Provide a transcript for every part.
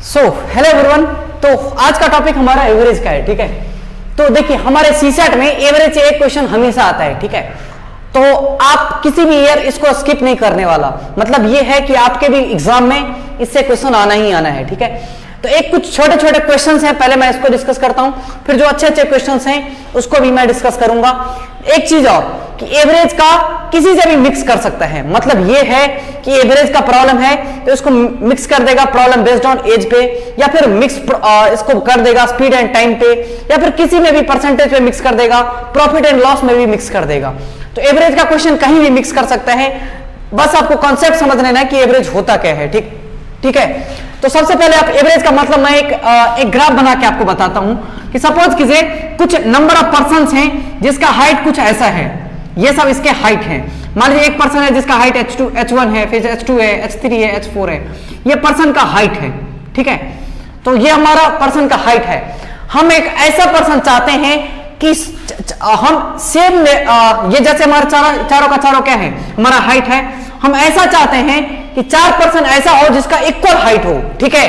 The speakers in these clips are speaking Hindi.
So hello everyone. तो आज का टॉपिक हमारा एवरेज का है, ठीक है। तो देखिए हमारे सीसेट में एवरेज एक क्वेश्चन हमेशा आता है, ठीक है। तो आप किसी भी ईयर इसको स्किप नहीं करने वाला, मतलब ये है कि आपके भी एग्जाम में इससे क्वेश्चन आना ही आना है, ठीक है। तो एक कुछ छोटे छोटे क्वेश्चंस हैं, पहले मैं इसको डिस्कस करता हूं, फिर जो अच्छे अच्छे क्वेश्चंस हैं उसको भी मैं डिस्कस करूंगा। एक चीज और कि एवरेज का किसी से भी मिक्स कर सकता है, मतलब ये है कि एवरेज का प्रॉब्लम है तो इसको मिक्स कर देगा प्रॉब्लम बेस्ड ऑन एज पे, या फिर मिक्स इसको कर देगा स्पीड एंड टाइम पे, या फिर किसी में भी परसेंटेज पे मिक्स कर देगा, प्रॉफिट एंड लॉस में भी मिक्स कर देगा। तो एवरेज का क्वेश्चन कहीं भी मिक्स कर सकता है, बस आपको कॉन्सेप्ट समझ लेना है कि एवरेज होता क्या है, ठीक है। तो सबसे पहले आप एवरेज का मतलब मैं एक ग्राफ बना के आपको बताता हूं कि सपोज कीजिए कुछ नंबर ऑफ पर्सन्स हैं जिसका हाइट कुछ ऐसा है, ये सब इसके हाइट हैं। मान लीजिए एक पर्सन है जिसका हाइट h1 है, फिर h2 है, h3 है, h4 है, ये पर्सन का हाइट है, ठीक है। तो ये हमारा पर्सन का हाइट है। हम एक ऐसा पर्सन चाहते हैं कि हम सेम ये जैसे हमारे चारों का चारों क्या है, हमारा हाइट है, हम ऐसा चाहते हैं कि चार पर्सन ऐसा हो जिसका इक्वल हाइट हो, ठीक है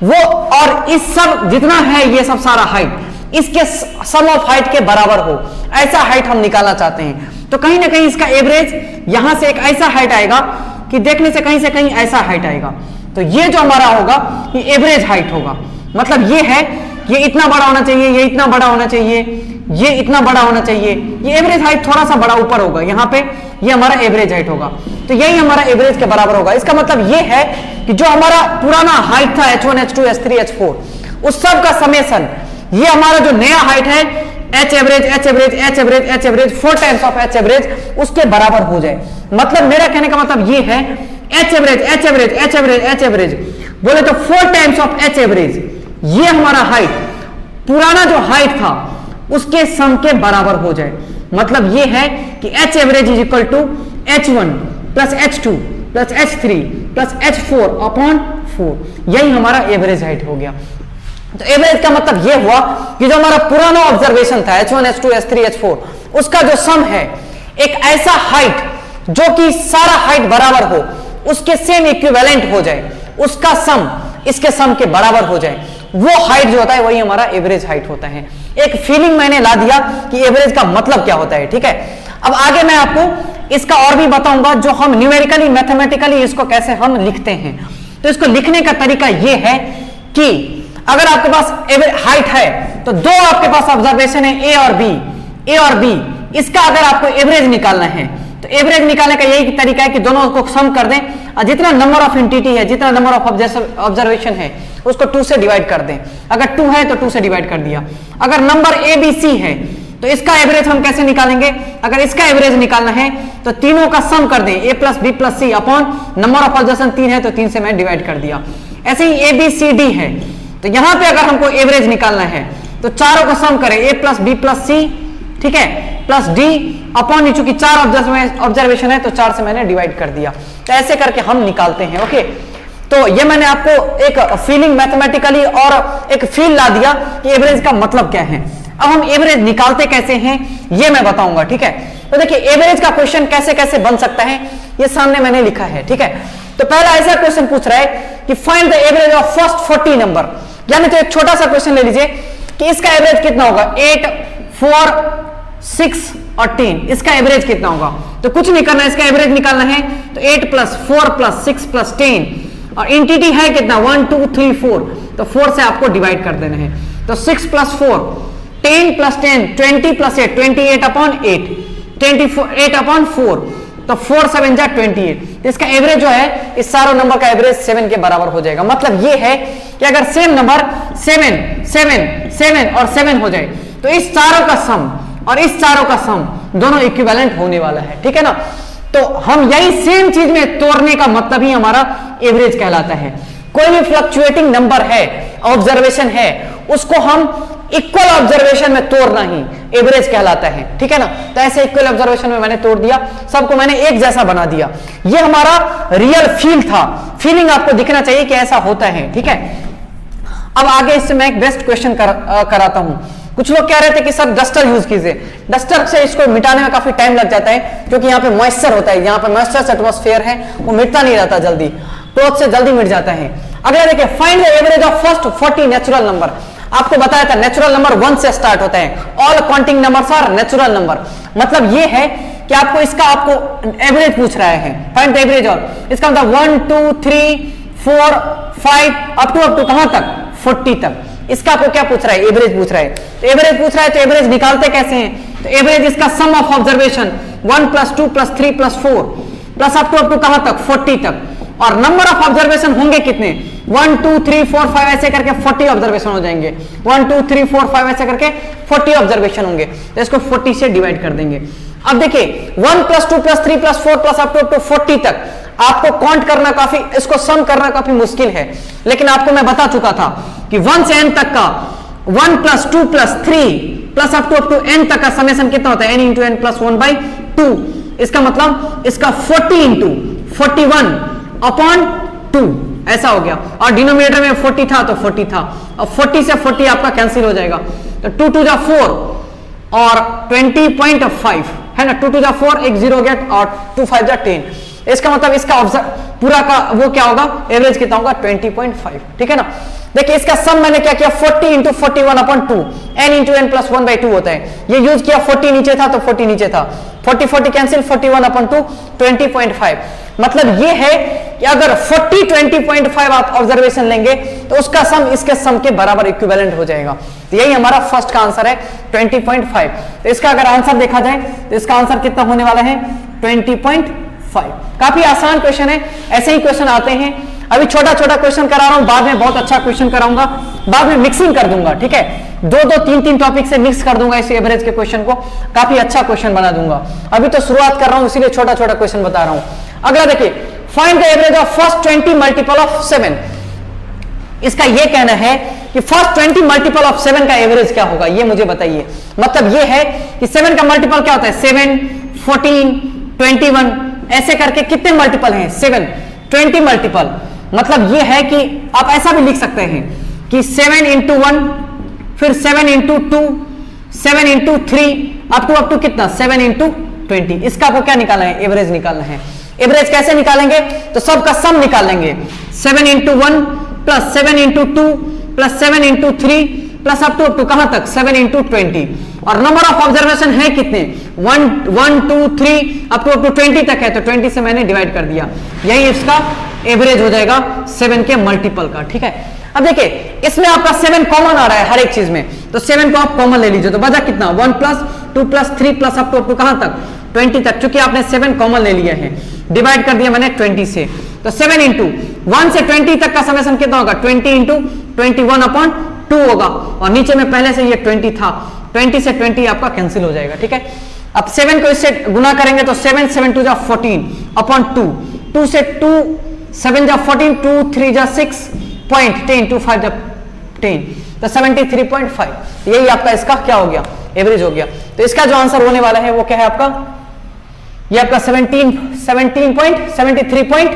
वो, और इस सब जितना है ये सब सारा हाइट इसके सम ऑफ हाइट के बराबर हो, ऐसा हाइट हम निकालना चाहते हैं। तो कहीं ना कहीं इसका एवरेज यहां से एक ऐसा हाइट आएगा कि देखने से कहीं ऐसा हाइट आएगा। तो ये जो हमारा होगा ये एवरेज हाइट होगा, मतलब ये है ये इतना बड़ा होना चाहिए, ये इतना बड़ा होना चाहिए, ये इतना बड़ा होना चाहिए, ये एवरेज हाइट थोड़ा सा बड़ा ऊपर होगा यहाँ पे, ये हमारा एवरेज हाइट होगा। तो यही हमारा एवरेज के बराबर होगा। इसका मतलब ये है कि जो हमारा पुराना हाइट था h1 h2 h3 h4 उस सब का समेशन, ये हमारा जो नया हाइट है h average h average h average h average 4 times of h average उसके बराबर हो जाए। मतलब मेरा कहने का मतलब ये है h average h average h average h average बोले तो 4 टाइम्स ऑफ h एवरेज, ये हमारा हाइट पुराना जो हाइट था उसके सम के बराबर हो जाए। मतलब ये है कि h average is equal to h1 plus h2 plus h3 plus h4 upon 4, यही हमारा एवरेज हाइट हो गया। तो एवरेज का मतलब ये हुआ कि जो हमारा पुराना ऑब्जर्वेशन था h1 h2 h3 h4 उसका जो सम है, एक ऐसा हाइट जो कि सारा हाइट बराबर हो, उसके सेम इक्विवेलेंट हो जाए, उसका सम इसके सम के बराबर हो जाए, वो हाइट जो होता है वही हमारा एवरेज हाइट होता है। एक फीलिंग मैंने ला दिया कि एवरेज का मतलब क्या होता है, ठीक है। अब आगे मैं आपको इसका और भी बताऊंगा, जो हम न्यूमेरिकली मैथमेटिकली इसको कैसे हम लिखते हैं। तो इसको लिखने का तरीका ये है कि अगर आपके पास हाइट है तो दो आपके पास ऑब्जर्वेशन है ए और बी, इसका अगर आपको एवरेज निकालना है तो एवरेज निकालने का यही तरीका है कि दोनों को सम कर दें और जितना नंबर ऑफ एंटिटी है, जितना नंबर ऑफ ऑब्जर्वेशन है उसको 2 से डिवाइड कर दें। अगर 2 है तो 2 से डिवाइड कर दिया। अगर नंबर ए बी सी है तो इसका एवरेज हम कैसे निकालेंगे, अगर इसका एवरेज निकालना है तो तीनों का सम कर दें, A plus B plus C upon number of observation 3 है तो 3 से मैं डिवाइड कर दिया। ऐसे ही ए बी सी डी है तो यहां पे अगर हमको एवरेज निकालना है तो चारों को सम करें, ए प्लस बी प्लस सी, ठीक है, प्लस डी अपॉन, चूंकि 4 ऑब्जर्वेशन है तो 4 से मैंने डिवाइड कर दिया। तो ऐसे करके हम निकालते हैं, ओके। तो ये मैंने आपको एक फीलिंग मैथमेटिकली और एक फील ला दिया कि एवरेज का मतलब क्या है। अब हम एवरेज निकालते कैसे हैं ये मैं बताऊंगा, ठीक है। तो देखिए एवरेज का क्वेश्चन कैसे कैसे बन सकता है ये सामने मैंने लिखा है, ठीक है। तो पहला ऐसा क्वेश्चन पूछ रहा है कि find the average of first 40 number, यानी तो एक छोटा सा क्वेश्चन ले लीजिए कि इसका एवरेज कितना होगा, 8 4 6 और 10, इसका एवरेज कितना होगा। तो कुछ नहीं करना है, इसका एवरेज निकालना है तो 8 प्लस 4 प्लस 6 प्लस 10, और एंटिटी है कितना 1 2 3 4, तो 4 से आपको डिवाइड कर देना है। तो 6 plus 4 10 plus 10 20 plus 8 28 upon 8 28 upon 4, तो 4 7 जा 28। इसका एवरेज जो है इस सारों नंबर का एवरेज 7 के बराबर हो जाएगा। मतलब ये है कि अगर सेम नंबर 7 7 7 और 7 हो जाए तो इस चारों का सम और इस चारों का सम दोनों इक्विवेलेंट होने वाला है, ठीक है ना। तो हम यही सेम चीज में तोड़ने का मतलब ही हमारा एवरेज कहलाता है। कोई भी फ्लक्चुएटिंग नंबर है, ऑब्जर्वेशन है, उसको हम इक्वल ऑब्जर्वेशन में तोड़ना ही एवरेज कहलाता है, ठीक है ना। तो ऐसे इक्वल ऑब्जर्वेशन में मैंने तोड़ दिया, सबको मैंने एक जैसा बना दिया। ये हमारा रियल फील था, फीलिंग आपको दिखना चाहिए कि ऐसा होता है, ठीक है। अब आगे इससे मैं एक बेस्ट क्वेश्चन कराता हूं। कुछ लोग कह रहे थे कि सर डस्टर यूज कीजिए, डस्टर से इसको मिटाने में काफी टाइम लग जाता है क्योंकि यहाँ पे मॉइस्चर होता है, यहाँ पे मॉइस्चर एटमॉस्फेयर है वो मिटता नहीं रहता जल्दी। टोच से जल्दी मिट जाता है। अगला देखिए, find the average of first 40 natural number. आपको बताया था नेचुरल नंबर 1 से स्टार्ट होता है, all counting numbers are natural number. मतलब ये है कि आपको इसका आपको एवरेज पूछ रहा है, फाइंड द एवरेज ऑफ, इसका मतलब 1 2 3 4 5 अप टू कहां तक, 40 तक। इसका आपको क्या पूछ रहा है, एवरेज पूछ रहा है। तो एवरेज पूछ रहा है तो एवरेज निकालते कैसे हैं, तो एवरेज इसका sum of observation 1 + 2 + 3 + 4 plus up to कहां तक, 40 तक। और नंबर ऑफ ऑब्जर्वेशन होंगे कितने, 1 2 3 4 5 ऐसे करके 40 ऑब्जर्वेशन हो जाएंगे। 1 2 3 4 5 ऐसे करके 40 ऑब्जर्वेशन होंगे, तो इसको 40 से डिवाइड कर देंगे। अब देखिए 1 + 2 + 3 + 4 प्लस अप टू 40 तक आपको काउंट करना काफी, इसको सम करना काफी मुश्किल है, लेकिन आपको मैं बता चुका था कि 1 से n तक का 1 + 2 + 3 प्लस अप टू n तक का समेशन कितना होता है, n × n + 1/2। इसका मतलब इसका 40 × 41/2 ऐसा हो गया, और डिनोमिनेटर में 40 था तो 40 था, और 40 से 40 आपका कैंसिल हो जाएगा, तो 2 × 4 और 20.5 है ना, 2 × 4 एक 0 हो गया, और 2 × 5 = 10। इसका मतलब इसका पूरा का वो क्या होगा, एवरेज कितना होगा, 20.5। ठीक है ना। देखिए इसका सम मैंने क्या किया, 40 × 41/2 n × n + 1/2 होता है, ये यूज किया, 40 नीचे था तो 40 नीचे था, 40 कैंसिल, 41/2 20.5। मतलब ये है कि अगर 40 20.5 आप ऑब्जर्वेशन लेंगे तो उसका सम इसके सम के बराबर इक्विवेलेंट हो जाएगा। तो यही हमारा फर्स्ट का आंसर है 20.5। तो इसका अगर आंसर देखा जाए तो इसका आंसर कितना होने वाला है, 20.5। काफी आसान क्वेश्चन है, ऐसे ही क्वेश्चन आते हैं। अभी छोटा छोटा क्वेश्चन करा रहा हूं, बाद में बहुत अच्छा क्वेश्चन कराऊंगा, बाद में मिक्सिंग कर दूंगा। ठीक है, 2-2 3-3 टॉपिक से मिक्स कर दूंगा इस एवरेज के क्वेश्चन को, काफी अच्छा क्वेश्चन बना दूंगा। अभी तो शुरुआत कर रहा हूं, इसीलिए छोटा छोटा क्वेश्चन बता रहा हूं। अगला देखिए, find the average of first 20 multiple of 7। इसका यह कहना है कि फर्स्ट 20 मल्टीपल ऑफ 7 का एवरेज क्या होगा, ये मुझे बताइए। मतलब यह है कि 7 का मल्टीपल क्या होता है, 7 14 21 ऐसे करके कितने मल्टीपल हैं, 7 20 मल्टीपल। मतलब यह है कि आप ऐसा भी लिख सकते हैं कि 7 × 1 फिर 7 × 2 7 × 3 अप टू कितना, 7 × 20। इसका आपको क्या निकालना है, एवरेज निकालना है। एवरेज कैसे निकालेंगे, तो सबका सम निकाल लेंगे, 7 × 1 + 7 × 2 + 7 × 3 प्लस अप टू कहां तक, 7 × 20। और नंबर ऑफ ऑब्जर्वेशन है कितने, 1 2 3 अप टू 20 तक है, तो 20 से मैंने डिवाइड कर दिया, यही इसका एवरेज हो जाएगा 7 के मल्टीपल का। ठीक है, अब देखिए इसमें आपका 7 कॉमन आ रहा है हर एक चीज में, तो 7 को आप कॉमन ले लीजिए, तो बचा कितना, 1 + 2 + 3 प्लस अप टू कहां तक, 20 तक। चूंकि आपने 7 कॉमन ले लिया है, डिवाइड कर दिया मैंने 20 से, तो 7 × 1 से 20 तक का समेशन कितना होगा, 20 × 21/2 होगा, और नीचे में पहले से ये 20 था, 20 से 20 आपका कैंसिल हो जाएगा। ठीक है, अब 7 को इससे गुना करेंगे तो 7 7 2 14/2, 2 से 2 7 जा 14, 2 3 जा 6.10, 2 5 जा 10, तो 73.5। यही आपका इसका क्या हो गया, एवरेज हो गया। तो इसका जो आंसर होने वाला है वो क्या है आपका, ये आपका 73.5।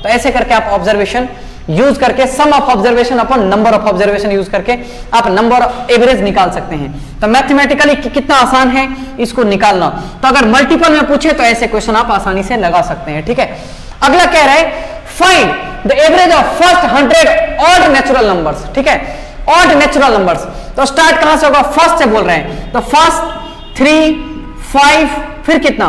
तो ऐसे करके आप ऑब्जर्वेशन यूज करके, sum of observation upon number of observation use करके आप नंबर एवरेज निकाल सकते हैं। तो मैथमेटिकली कितना आसान है इसको निकालना। तो अगर मल्टीपल में पूछे तो ऐसे क्वेश्चन आप आसानी से लगा सकते हैं। ठीक है, अगला कह रहा है find the average of first 100 odd natural numbers. ठीक है, ऑड नेचुरल नंबर्स, तो स्टार्ट कहां से होगा, फर्स्ट से बोल रहे हैं, तो फर्स्ट 3 5 फिर कितना,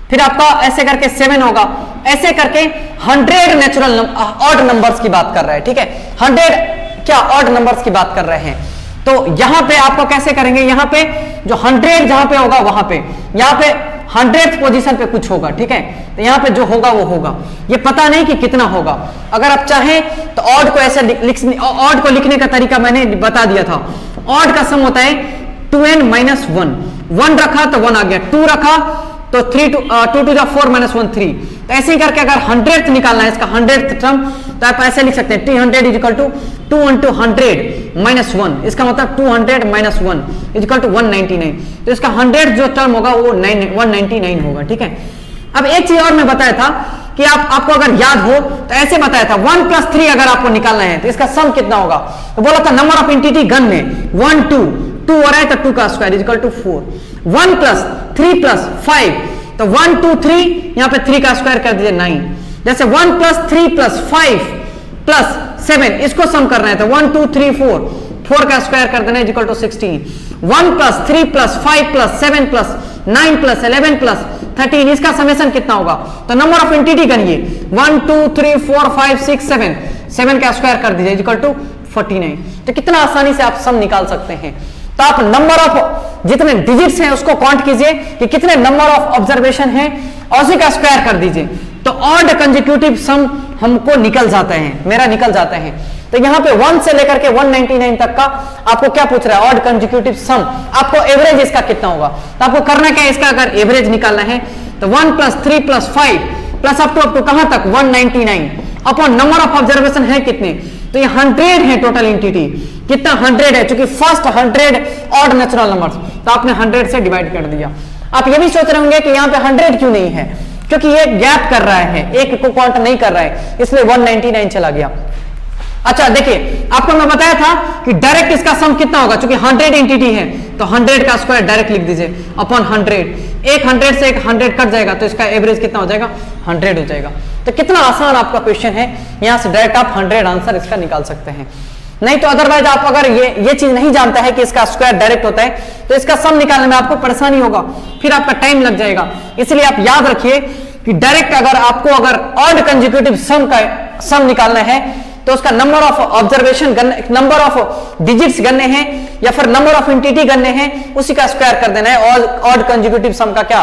फिर आपका ऐसे करके 7 होगा, ऐसे करके 100 नेचुरल ऑड नंबर्स की बात कर रहा है। ठीक है, 100 क्या ऑड नंबर्स की बात कर रहे हैं। तो यहां पे आपको कैसे करेंगे, यहां पे जो 100 जहां पे होगा वहां पे, यहां पे 100th पोजीशन पे कुछ होगा। ठीक है, तो यहां पे जो होगा वो होगा, ये पता नहीं कि कितना होगा। अगर आप चाहें तो ऑड को ऐसे ऑड को लिखने का तरीका मैंने बता दिया था। ऑड का सम होता है 2n - 1, 1 रखा तो 1 आ गया, 2 रखा तो 2 2 जा 4 - 1 3। तो ऐसे ही करके अगर 100th निकालना है, इसका 100th टर्म, तो आप ऐसे लिख सकते हैं 300 = 2 × 100 - 1, इसका मतलब 200 - 1 = 199। तो इसका 100 जो टर्म होगा वो 199 होगा। ठीक है, अब एक चीज और मैं बताया था कि आपको अगर याद हो तो ऐसे बताया था 1 + 3 अगर आपको निकालना है तो इसका सम कितना होगा, तो बोला था नंबर ऑफ एंटिटी गन में 1 2 2 हो रहा है तो 2 का स्क्वायर = 4, 1 + 3 + 5, तो 1 2 3 यहां पे 3 का स्क्वायर कर दीजिए 9, जैसे 1 प्लस 3 प्लस 5 प्लस 7 इसको सम करना है तो 1 2 3 4 4 का स्क्वायर कर देना equal to 16। 1 plus 3 plus 5 plus 7 plus 9 plus 11 plus 13 इसका समेशन कितना होगा? तो नंबर ऑफ एंटिटी गनिए 1 2 3 4 5 6 7 7 का स्क्वायर कर दीजिए इक्वल टू 49। तो कितना आसानी से आप सम निकाल सकते हैं। तो आप नंबर ऑफ जितने डिजिट्स हैं उसको काउंट कीजिए कि कितने नंबर ऑफ ऑब्जर्वेशन हैं और उसी का स्क्वायर कर दीजिए तो ऑड कंसेक्यूटिव सम हमको निकल जाता है, मेरा निकल जाता है। तो यहां पे 1 से लेकर के 199 तक का आपको क्या पूछ रहा है? ऑड कंसेक्यूटिव सम। आपको एवरेज इसका कितना होगा? तो आपको करना क्या है, इसका अगर एवरेज निकालना है तो 1 plus 3 plus 5 plus up to कहां तक 199 अपॉन नंबर ऑफ ऑब्जर्वेशन है कितने? तो ये 100 है टोटल एंटिटी। कितना? 100 है, क्योंकि फर्स्ट 100 ऑड नेचुरल नंबर्स, तो आपने 100 से डिवाइड कर दिया। आप ये भी सोच रहे होंगे कि यहाँ पे 100 क्यों नहीं है, क्योंकि ये गैप कर रहा है, एक को काउंट नहीं कर रहा है, इसलिए 199 चला गया। अच्छा देखिए, आपको मैं बताया था कि डायरेक्ट इसका सम कितना होगा, क्योंकि 100 एंटिटी है तो 100 का स्क्वायर डायरेक्ट लिख दीजिए अपॉन 100। एक 100 से एक 100 कट जाएगा तो इसका एवरेज कितना हो जाएगा? 100 हो जाएगा। तो कितना आसान आपका क्वेश्चन है, यहां से डायरेक्ट आप 100 आंसर इसका निकाल सकते हैं। नहीं तो अदरवाइज आप अगर ये चीज नहीं जानता है कि इसका स्क्वायर डायरेक्ट होता है तो इसका सम निकालने में आपको परेशानी होगा, फिर आपका टाइम लग जाएगा। इसलिए आप याद रखिए कि डायरेक्ट अगर आपको अगर ऑड कंसेक्यूटिव सम का सम निकालना है तो उसका number of observation number of digits गणने हैं या फिर नंबर ऑफ एंटिटी गणने हैं, उसी का स्क्वायर कर देना है। ऑड कंसेक्यूटिव सम का क्या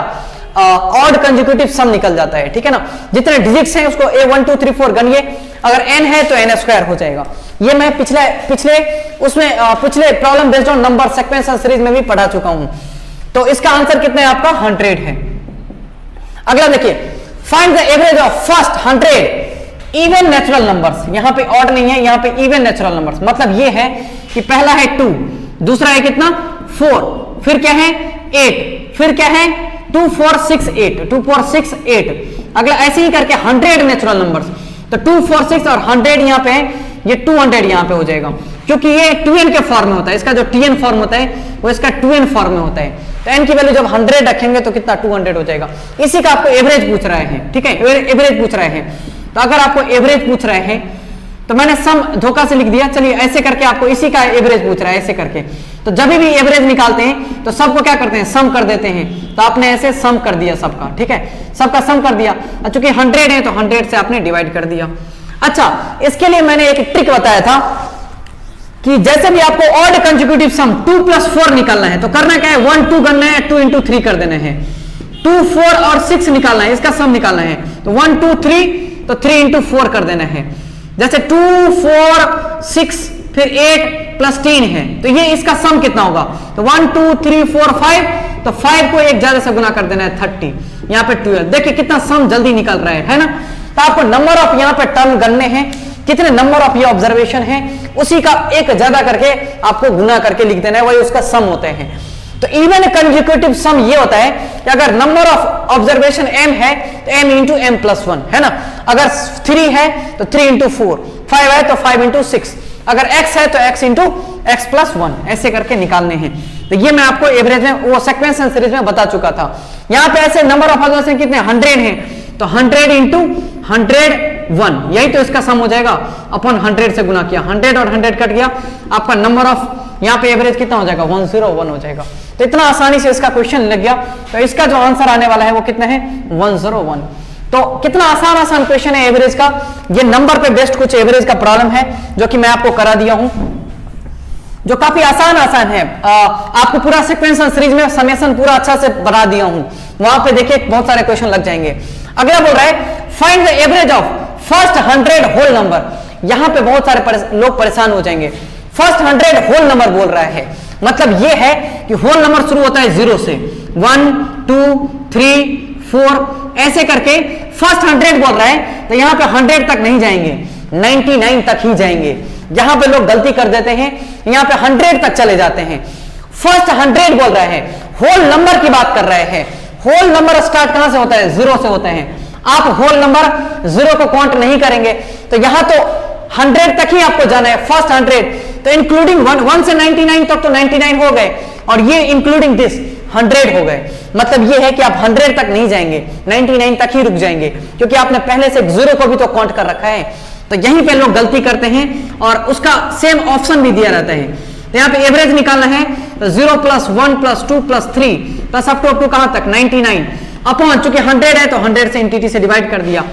ऑड कंसेक्यूटिव सम निकल जाता है, ठीक है ना। जितने डिजिट्स हैं उसको 1 2 3 4 गनिए, अगर n है तो n स्क्वायर हो जाएगा। ये मैं पिछले problem based on number sequence and series में भी पढ़ा चुका हूं। तो इसका आंसर कितना है आपका? 100 है। अगला देखिए, find the average of first 100 even natural numbers. यहां पे ऑड नहीं है, यहां पे इवन नेचुरल नंबर्स। मतलब ये है कि पहला है 2, दूसरा है कितना 4, फिर क्या है 8, फिर क्या है 2 4 6 8 2 4 6 8। अगला ऐसे ही करके 100 नेचुरल नंबर्स। तो 2 4 6 और 100 यहां पे है, ये 200 यहां पे हो जाएगा, क्योंकि ये 2n के फॉर्म में होता है। इसका जो tn फॉर्म होता है वो इसका 2n फॉर्म में होता है। तो n की वैल्यू जब 100 रखेंगे तो कितना 200 हो जाएगा। इसी का आपको एवरेज पूछ रहे हैं, ठीक है, एवरेज पूछ रहे हैं। तो अगर आपको एवरेज पूछ रहे हैं तो मैंने सम धोखा से लिख दिया। चलिए ऐसे करके आपको इसी का एवरेज पूछ रहा है, ऐसे करके। तो जब भी एवरेज निकालते हैं तो सबको क्या करते हैं? सम कर देते हैं। तो आपने ऐसे सम कर दिया सबका, ठीक है, सबका सम कर दिया। चूंकि 100 है तो 100 से आपने डिवाइड कर दिया। अच्छा, इसके लिए मैंने एक ट्रिक बताया था कि जैसे भी आपको ऑड कंसेक्यूटिव सम 2 प्लस 4 निकालना है तो करना क्या है? 1 2 करना है, 2 इंटू 3 कर देना है। 2 4 और 6 निकालना है, इसका सम निकालना है। तो 1 2 3 तो 3 इंटू 4 कर देना है। जैसे 2 4 6 फिर 8 प्लस 3 है तो ये इसका सम कितना होगा? तो 1 2 3 4 5, तो 5 को एक ज्यादा से गुना कर देना है 30, यहाँ पे 12। देखिए कितना सम जल्दी निकल रहा है ना। तो आपको नंबर ऑफ यहाँ पे टर्म गणने हैं, कितने नंबर ऑफ ये ऑब्जर्वेशन है, उसी का एक ज्यादा करके आपको गुना करके लिख देना है, वही उसका सम होते हैं। तो इवन कंसेक्यूटिव सम ये होता है कि अगर नंबर ऑफ ऑब्जर्वेशन m है तो m इंटू m प्लस 1 है ना। अगर 3 है तो 3 इंटू 4, 5 है तो 5 इंटू 6, अगर x है तो x इंटू x प्लस 1, ऐसे करके निकालने हैं। तो ये मैं आपको एवरेज में वो सीक्वेंस एंड सीरीज में बता चुका था। यहाँ पे ऐसे नंबर ऑफ ऑब्जर्वेशन कितने 100 है तो 100 इंटू 101, यही तो इसका सम हो जाएगा अपॉन 100 से गुना किया। 100 और 100 कट गया, आपका नंबर ऑफ यहाँ पे एवरेज कितना हो जाएगा? 101 हो जाएगा। तो इतना आसानी से इसका क्वेश्चन लग गया। तो इसका जो आंसर आने वाला है वो कितना है? 101। तो कितना आसान क्वेश्चन है एवरेज का। ये नंबर पे बेस्ड कुछ एवरेज का प्रॉब्लम है जो कि मैं आपको करा दिया हूं, जो काफी आसान है। आपको पूरा सीक्वेंस एंड सीरीज में समेशन पूरा अच्छा से बना दिया हूं, वहां पे देखिए बहुत सारे क्वेश्चन लग जाएंगे। अगला बोल रहा है find the average of first 100 whole number. यहां पे बहुत सारे लोग परेशान हो जाएंगे। फर्स्ट 100 होल नंबर बोल रहा है, मतलब यह है कि होल नंबर शुरू होता है 0 से, 1 2 3 4 ऐसे करके फर्स्ट 100 बोल रहा है। तो यहां पे 100 तक नहीं जाएंगे, 99 तक ही जाएंगे। यहां पे लोग गलती कर देते हैं, यहां पे 100 तक चले जाते हैं। फर्स्ट 100 बोल रहा है, होल नंबर की बात कर रहे हैं। होल नंबर स्टार्ट कहां से होता है? 0 से होते हैं। आप होल नंबर 0 को काउंट नहीं करेंगे, तो यहां तो 100 तक ही आपको जाना है। फर्स्ट 100 तो इंक्लूडिंग 1 से 99 तक तो 99 हो गए, और ये इंक्लूडिंग दिस 100 हो गए। मतलब ये है कि आप 100 तक नहीं जाएंगे, 99 तक ही रुक जाएंगे, क्योंकि आपने पहले से 0 को भी तो काउंट कर रखा है। तो यहीं पे लोग गलती करते हैं और उसका सेम ऑप्शन भी दिया रहता है। तो यहाँ पे एवरेज निकालना है तो 0 + 1 + 2 + 3 प्लस अप टू कहां तक 99 अपॉन, चूंकि 100 है तो 100 से इंटिटी से डिवाइड कर दिया।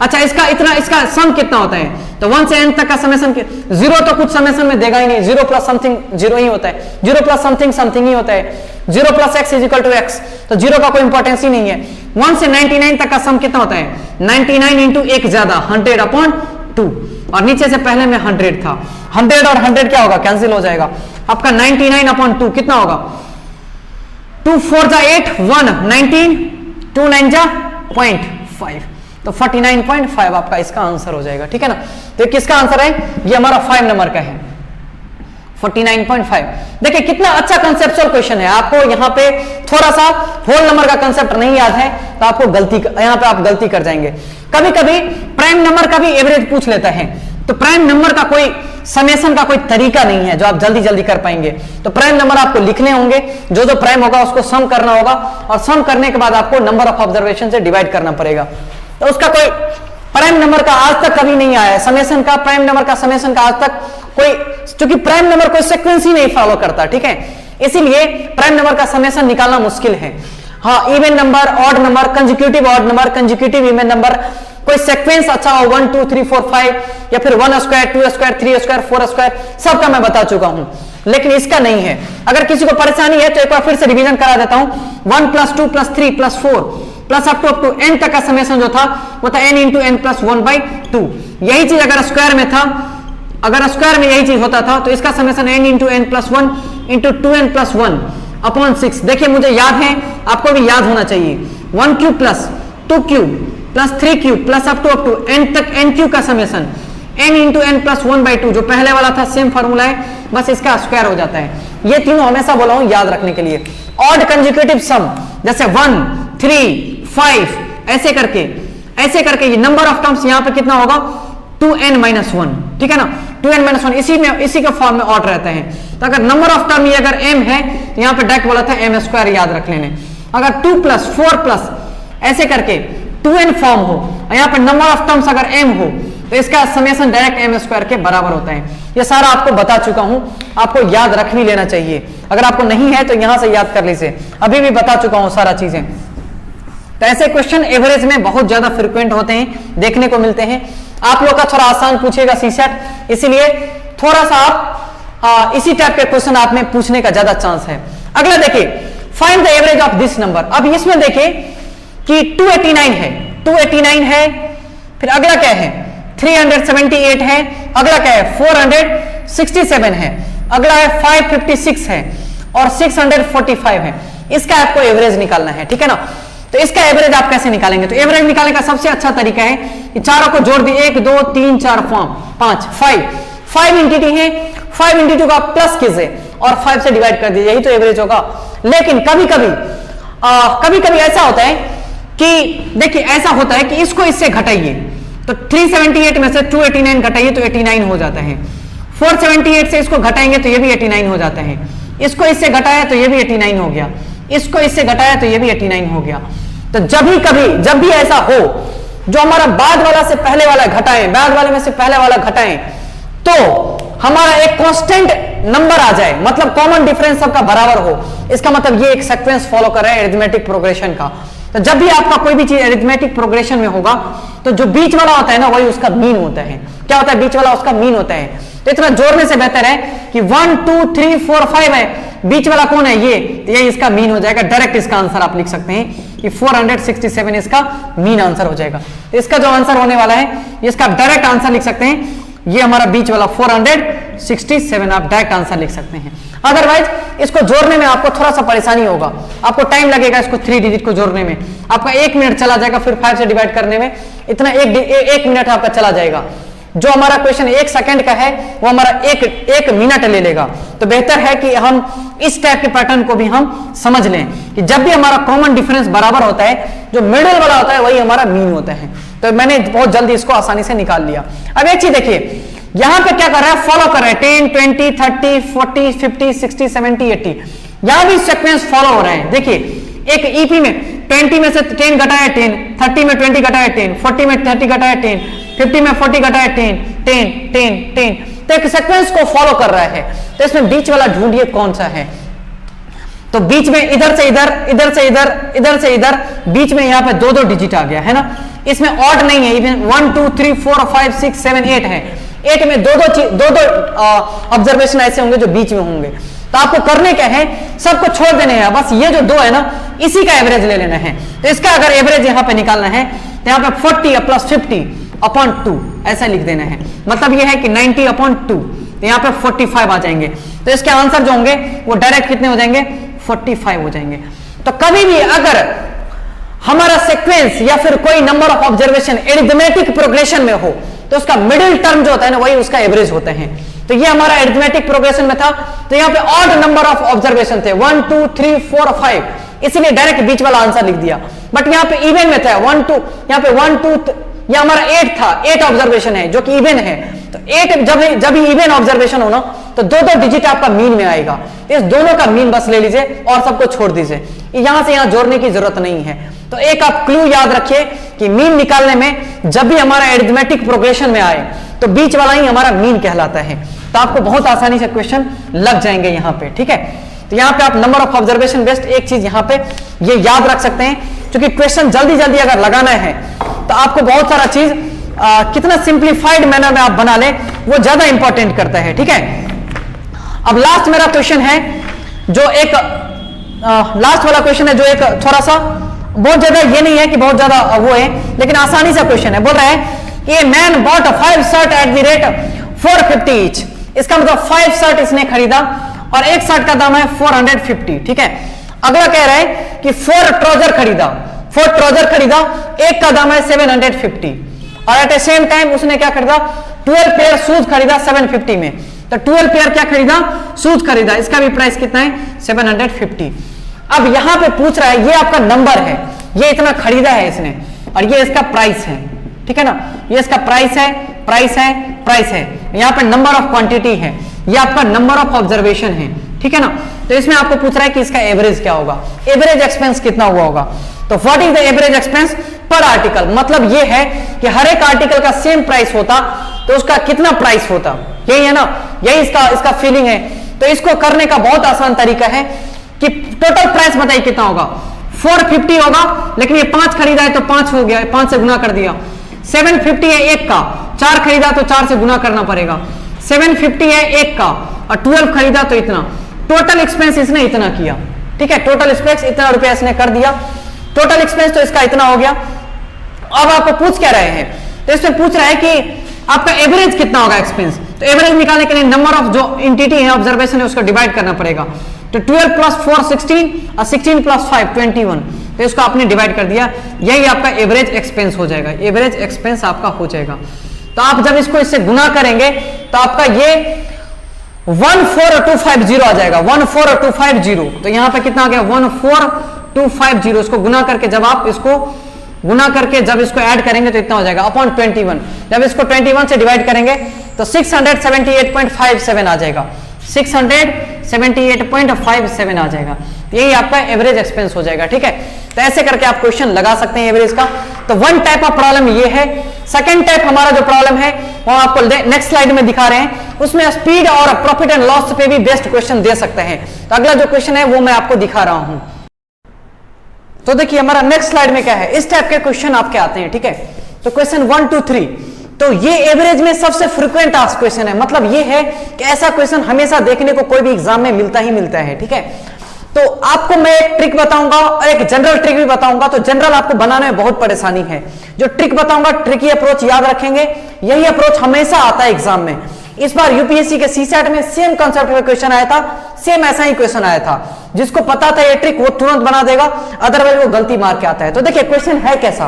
अच्छा, इसका सम कितना होता है? तो 1 से n तक का समेशन, 0 तो कुछ समेशन में देगा ही नहीं, 0 + समथिंग 0 ही होता है, 0 + समथिंग समथिंग ही होता है, 0 + x = x, तो 0 का कोई इंपॉर्टेंस ही नहीं है। 1 से 99 तक का सम कितना होता है? 99 × 1 ज्यादा 100/2, और नीचे से पहले में 100 था, 100 और 100 क्या होगा? कैंसिल हो जाएगा। आपका 99/2 कितना होगा? 2 4 जा 8 1 19 2 9 जा 0.5, तो 49.5 आपका इसका आंसर हो जाएगा। ठीक है ना? तो किसका आंसर है? ये हमारा 5 नंबर का है, 49.5। देखिए कितना अच्छा कंसेप्चुअल क्वेश्चन है। आपको यहाँ पे थोड़ा सा होल नंबर का कंसेप्ट नहीं याद है तो आपको यहाँ पे आप गलती कर जाएंगे। कभी कभी प्राइम नंबर का भी एवरेज पूछ लेता है, तो प्राइम नंबर का कोई समेशन का कोई तरीका नहीं है जो आप जल्दी जल्दी कर पाएंगे। तो प्राइम नंबर आपको लिखने होंगे, जो जो प्राइम होगा उसको सम करना होगा, और सम करने के बाद आपको नंबर ऑफ ऑब्जर्वेशन से डिवाइड करना पड़ेगा। तो उसका कोई प्राइम नंबर का आज तक कभी नहीं आया है समेशन का, प्राइम नंबर का समेशन का आज तक कोई, क्योंकि प्राइम नंबर कोई सीक्वेंस ही नहीं फॉलो करता। ठीक है, इसीलिए प्राइम नंबर का समेशन निकालना मुश्किल है। हाँ, even number, odd number, consecutive odd number, consecutive even number, कोई सीक्वेंस अच्छा हो 1 2 3 4 5, या फिर 1 स्क्वायर 2 स्क्वायर 3 स्क्वायर 4 स्क्वायर, सबका मैं बता चुका हूं, लेकिन इसका नहीं है। अगर किसी को परेशानी है तो एक बार फिर से रिवीजन करा देता हूं। 1 + 2 + 3 + 4 प्लस अप टू n तक का समेशन जो था वो था n × n + 1/2। यही चीज अगर स्क्वायर में था, अगर स्क्वायर में यही चीज होता था तो इसका समेशन n × n + 1 × 2n + 1/6। देखिए मुझे याद है, आपको भी याद होना चाहिए। 1³ + 2³ + 3³ प्लस अप टू n तक n³ का समेशन n × n + 1/2, जो पहले वाला था सेम फार्मूला है, बस इसका स्क्वायर हो जाता है। ये तीनों हमेशा बोला हूं याद रखने के लिए। ऑड कंसेक्यूटिव सम जैसे 1 3 5 ऐसे करके ये नंबर ऑफ टर्म्स यहाँ पे कितना होगा? 2n - 1। ठीक है ना? 2n - 1 इसी के फॉर्म में ऑड रहता है। तो अगर नंबर ऑफ टर्म ये अगर m है तो यहाँ पे डायरेक्ट बोला था m² याद रख लेने। अगर 2 + 4 + ऐसे करके 2n फॉर्म हो, यहाँ पे नंबर ऑफ टर्म्स अगर m हो तो इसका समेशन डायरेक्ट m² के बराबर होता है। ये सारा आपको बता चुका हूं, आपको याद रख भी लेना चाहिए। अगर आपको नहीं है तो यहां से याद कर लीजिए, अभी भी बता चुका हूं सारा चीजें। तो ऐसे क्वेश्चन एवरेज में बहुत ज्यादा फ्रिक्वेंट होते हैं, देखने को मिलते हैं। आप लोग का थोड़ा आसान पूछेगा सीसेट, इसीलिए थोड़ा सा आप इसी टाइप के क्वेश्चन आप में पूछने का ज्यादा चांस है। अगला देखिए, find the average of this number. अब इसमें देखिए कि 289 है, फिर अगला क्या है? 378 है, अगला क्या है? 467 है, अगला है 556 है, और 645 है। इसका आपको एवरेज निकालना है। ठीक है ना? तो इसका एवरेज आप कैसे निकालेंगे? तो एवरेज निकालने का सबसे अच्छा तरीका है कि चारों को जोड़ दिए, 1 2 3 4 5 5 इंटिटी है, 5 इंटिटी को आप प्लस कीजिए और 5 से डिवाइड कर दीजिए, यही तो एवरेज होगा। लेकिन कभी कभी ऐसा होता है कि देखिए ऐसा होता है कि इसको इससे घटाइए, तो 378 में से 289 घटाइए तो 89 हो जाता है। 478 से इसको घटाएंगे तो ये भी 89 हो जाता है। इसको इससे घटाया तो ये भी 89 हो गया, इसको इससे घटाया तो ये भी 89 हो गया। तो जब भी ऐसा हो जो हमारा बाद वाला से पहले वाला घटाएं, बाद वाले में से पहले वाला घटाएं, तो हमारा एक कांस्टेंट नंबर आ जाए, मतलब कॉमन डिफरेंस सबका बराबर हो, इसका मतलब ये एक सीक्वेंस फॉलो कर रहा है अरिथमेटिक प्रोग्रेशन का। तो जब भी आपका कोई भी चीज अरिथमेटिक प्रोग्रेशन में होगा तो जो बीच वाला होता है ना वही उसका मीन होता है। क्या होता है? बीच वाला उसका मीन होता है। तो इतना जोड़ने से बेहतर है कि 1 2 3 4 5 है, बीच वाला कौन है? ये इसका मीन हो जाएगा। डायरेक्ट इसका आंसर आप लिख सकते हैं कि 467 इसका मीन आंसर हो जाएगा। तो इसका जो आंसर होने वाला है इसका डायरेक्ट आंसर लिख सकते हैं, ये हमारा बीच वाला 467 आप डायरेक्ट आंसर लिख सकते हैं। अदरवाइज इसको जोड़ने में आपको थोड़ा सा परेशानी होगा, आपको टाइम लगेगा इसको 3 डिजिट को जोड़ने में, आपका 1 मिनट चला जाएगा, फिर 5 से डिवाइड करने में इतना 1 मिनट आपका चला जाएगा। जो हमारा क्वेश्चन 1 सेकंड का है वो हमारा 1 मिनट ले लेगा। तो बेहतर है कि हम इस टाइप के पैटर्न को भी हम समझ लें कि जब भी हमारा कॉमन डिफरेंस बराबर होता है, जो मिडिल वाला होता है वही हमारा मीन होता है। तो मैंने बहुत जल्दी इसको आसानी से निकाल लिया। अब एक चीज देखिए, यहां पे क्या कर रहा है? फॉलो कर रहा है 10 20 30 40 50 60 70 80, यहां भी सीक्वेंस फॉलो हो रहे हैं। देखिए एक ईपी में 20 में से 10 घटाया 10, 30 में 20 घटाया 10, 40 में 30 घटाया 10, 50 में 40 घटाया 10, 10 10 10, तो एक सीक्वेंस को फॉलो कर रहा है। तो इसमें बीच वाला ढूंढिए कौन सा है। तो बीच में इधर से इधर, इधर से इधर, इधर से इधर, बीच में यहां पे 2-2 डिजिट आ गया है ना। इसमें ऑड नहीं है, इवन 1 2 3 4 5 6 7 8 है। 8 में 2-2 ऑब्जर्वेशन ऐसे होंगे जो बीच में होंगे। तो आपको करने क्या है, सबको छोड़ देने हैं, बस ये जो 2 है ना इसी का एवरेज ले लेना है। तो इसका अगर एवरेज यहां पे निकालना है तो यहां पे 40 प्लस 50 अपॉन 2 ऐसा लिख देना है। मतलब ये है कि 90 अपॉन 2, तो यहां पे 45 आ जाएंगे। तो इसके आंसर जो होंगे वो डायरेक्ट कितने हो जाएंगे, 45 हो जाएंगे। तो कभी भी अगर हमारा सीक्वेंस या फिर कोई number of observation arithmetic progression में हो तो उसका मिडिल टर्म जो होता है ना वही उसका एवरेज होते हैं। तो ये हमारा एरिथमेटिक प्रोग्रेशन में था, तो यहाँ पे ऑड नंबर ऑफ ऑब्जर्वेशन थे 1 2 3 4 5, इसीलिए डायरेक्ट बीच वाला आंसर लिख दिया। बट यहाँ पे इवन में था 1 2, यहाँ पे 1 2, ये हमारा 8 था, 8 ऑब्जर्वेशन है जो कि इवन है। तो 8 जब इवन ऑब्जर्वेशन हो ना तो 2-2 डिजिट आपका मीन में आएगा। इस दोनों का मीन बस ले लीजिए और सबको छोड़ दीजिए, यहां से यहां जोड़ने की जरूरत नहीं है। तो एक आप क्लू याद रखिए कि मीन निकालने में जब भी हमारा एरिथमेटिक प्रोग्रेशन में आए तो बीच वाला ही हमारा मीन कहलाता है। तो आपको बहुत आसानी से क्वेश्चन लग जाएंगे यहां पे, ठीक है। तो यहां पे आप नंबर ऑफ ऑब्जर्वेशन बेस्ड एक चीज यहां पे ये याद रख सकते हैं, क्योंकि क्वेश्चन जल्दी जल्दी अगर लगाना है तो आपको बहुत सारा चीज कितना सिंप्लीफाइड मैनर में आप बना ले वो ज्यादा इंपॉर्टेंट करता है, ठीक है। अब लास्ट मेरा क्वेश्चन है जो एक लास्ट वाला क्वेश्चन है जो एक थोड़ा सा बहुत ज्यादा ये नहीं है कि बहुत ज्यादा वो है, लेकिन आसानी से क्वेश्चन है। बोल रहा है कि man bot 5 shirt at the rate 450 each. इसका मतलब 5 शर्ट इसने खरीदा और एक शर्ट का दाम है 450, ठीक है। अगला कह रहा है कि 4 ट्राउजर खरीदा, 4 ट्राउजर खरीदा, एक का दाम है 750, और एट द सेम टाइम उसने क्या खरीदा, 12 पेयर शूज खरीदा 750 में। तो 12 पेयर क्या खरीदा, शूज खरीदा, इसका भी प्राइस कितना है 750। अब यहां पे पूछ रहा है, ये आपका नंबर है, ये इतना खरीदा है इसने और ये इसका प्राइस है, ठीक है ना। ये इसका प्राइस है, प्राइस है, प्राइस है। यहां पे नंबर ऑफ क्वांटिटी है, ये आपका नंबर ऑफ ऑब्जर्वेशन है, ठीक है ना। तो इसमें आपको पूछ रहा है कि इसका एवरेज क्या होगा, एवरेज एक्सपेंस कितना हुआ होगा। तो what is the average expense पर आर्टिकल, मतलब ये है कि हर एक आर्टिकल का सेम प्राइस होता तो उसका कितना प्राइस होता, यही है ना, यही इसका फीलिंग है। तो इसको करने का बहुत आसान तरीका है कि टोटल प्राइस बताइए कितना होगा, 450 होगा, लेकिन ये 5 खरीदा है तो 5 हो गया, 5 से गुना कर दिया। 750 है एक का, 4 खरीदा तो 4 से गुना करना पड़ेगा। 750 है एक का और 12 खरीदा तो इतना, टोटल एक्सपेंस इसने इतना किया, ठीक है। टोटल एक्सपेंस इतना रुपया इसने कर दिया, टोटल एक्सपेंस तो इसका इतना हो गया। अब आपको पूछ क्या रहे हैं, तो इसमें पूछ रहा है कि आपका एवरेज कितना होगा एक्सपेंस। तो एवरेज निकालने के लिए नंबर ऑफ जो एंटिटी है, ऑब्जर्वेशन है, उसको डिवाइड करना पड़ेगा। तो 12 प्लस 4 16 और 16 प्लस 5 21, तो इसको आपने डिवाइड कर दिया, यही आपका एवरेज एक्सपेंस हो जाएगा, एवरेज एक्सपेंस आपका हो जाएगा। तो आप जब इसको इससे गुना करेंगे तो आपका ये 14250 आ जाएगा, 14250। तो यहां पे कितना आ गया 14250। इसको गुना करके जब आप इसको गुना करके जब इसको ऐड करेंगे तो इतना हो जाएगा अपॉन 21। जब इसको 21 से डिवाइड करेंगे तो 678.57 आ जाएगा, 678.57 आ जाएगा। यही आपका एवरेज एक्सपेंस हो जाएगा, ठीक है। तो ऐसे करके आप क्वेश्चन लगा सकते हैं एवरेज का। तो वन टाइप ऑफ प्रॉब्लम ये है। सेकंड टाइप हमारा जो प्रॉब्लम है वो आपको नेक्स्ट स्लाइड में दिखा रहे हैं, उसमें स्पीड और प्रॉफिट एंड लॉस पे भी बेस्ट क्वेश्चन दे सकते हैं। तो अगला जो क्वेश्चन है वो मैं आपको दिखा रहा हूं। तो देखिए हमारा नेक्स्ट स्लाइड में क्या है, इस टाइप के क्वेश्चन आपके आते हैं, ठीक है। तो क्वेश्चन 1 2 3, तो ये एवरेज में सबसे फ्रीक्वेंट आस्क्ड क्वेश्चन है। मतलब ये है कि ऐसा क्वेश्चन हमेशा देखने को कोई भी एग्जाम में मिलता ही मिलता है, ठीक है। तो आपको मैं एक ट्रिक बताऊंगा और एक जनरल ट्रिक भी बताऊंगा। तो जनरल आपको बनाने में बहुत परेशानी है, जो ट्रिक बताऊंगा ट्रिकी अप्रोच याद रखेंगे, यही अप्रोच हमेशा आता है एग्जाम में। इस बार यूपीएससी के सीसेट में सेम कंसेप्ट में क्वेश्चन आया था, सेम ऐसा ही क्वेश्चन आया था। जिसको पता था ये ट्रिक वो तुरंत बना देगा, अदरवाइज वो गलती मार के आता है। तो देखिए क्वेश्चन है कैसा,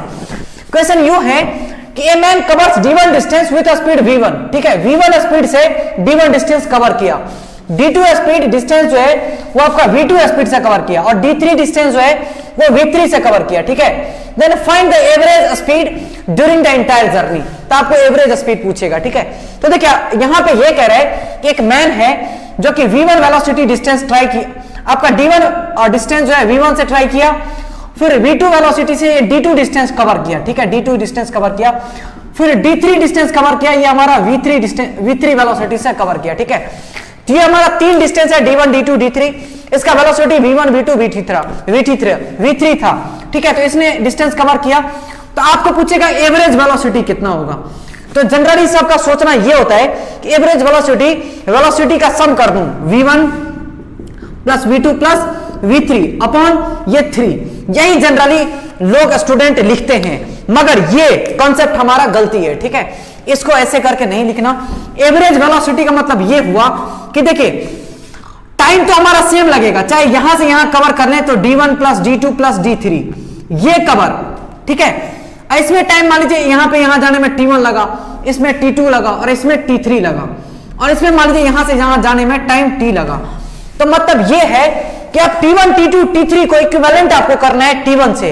क्वेश्चन यू है कि a man covers d1 distance with speed v1, ठीक है। v1 स्पीड से d1 डिस्टेंस कवर किया, d2 स्पीड डिस्टेंस जो है वो आपका v2 स्पीड से कवर किया, और d3 डिस्टेंस जो है वो v3 से कवर किया, ठीक है। Then find the average speed during the entire journey. तो आपको एवरेज स्पीड पूछेगा, ठीक है। तो देखिए यहां पे ये कह रहा है कि एक मैन है जो कि v1 वेलोसिटी डिस्टेंस आपका d1 डिस्टेंस जो है v1 से ट्राई किया, फिर v2 वेलोसिटी से d2 डिस्टेंस कवर किया, ठीक है, d2 डिस्टेंस कवर किया, फिर d3 डिस्टेंस कवर किया, ये हमारा v3 वेलोसिटी से कवर किया, ठीक है। तो ये हमारा 3 डिस्टेंस है d1 d2 d3, इसका वेलोसिटी v1 v2 v3 था, ठीक है। तो इसने डिस्टेंस कवर किया, तो आपको पूछेगा एवरेज वेलोसिटी कितना होगा। तो जनरली सबका सोचना ये होता है कि एवरेज वेलोसिटी का सम कर दूं v1 plus v2 plus v3 upon ये 3, यही जनरली लोग स्टूडेंट लिखते हैं, मगर ये कॉन्सेप्ट हमारा गलती है, ठीक है। इसको ऐसे करके नहीं लिखना। एवरेज वेलोसिटी का मतलब ये हुआ कि देखिए टाइम तो हमारा सेम लगेगा, चाहे यहां से यहां कवर कर लें तो d1 plus d2 plus d3 ये कवर, ठीक है। इसमें टाइम मान लीजिए यहां जाने में t1 लगा, इसमें t2 लगा और इसमें t3 लगा, और इसमें मान लीजिए यहां से यहां जाने में टाइम t लगा। तो मतलब ये है कि आप t1 t2 t3 को इक्विवेलेंट आपको करना है t1 से,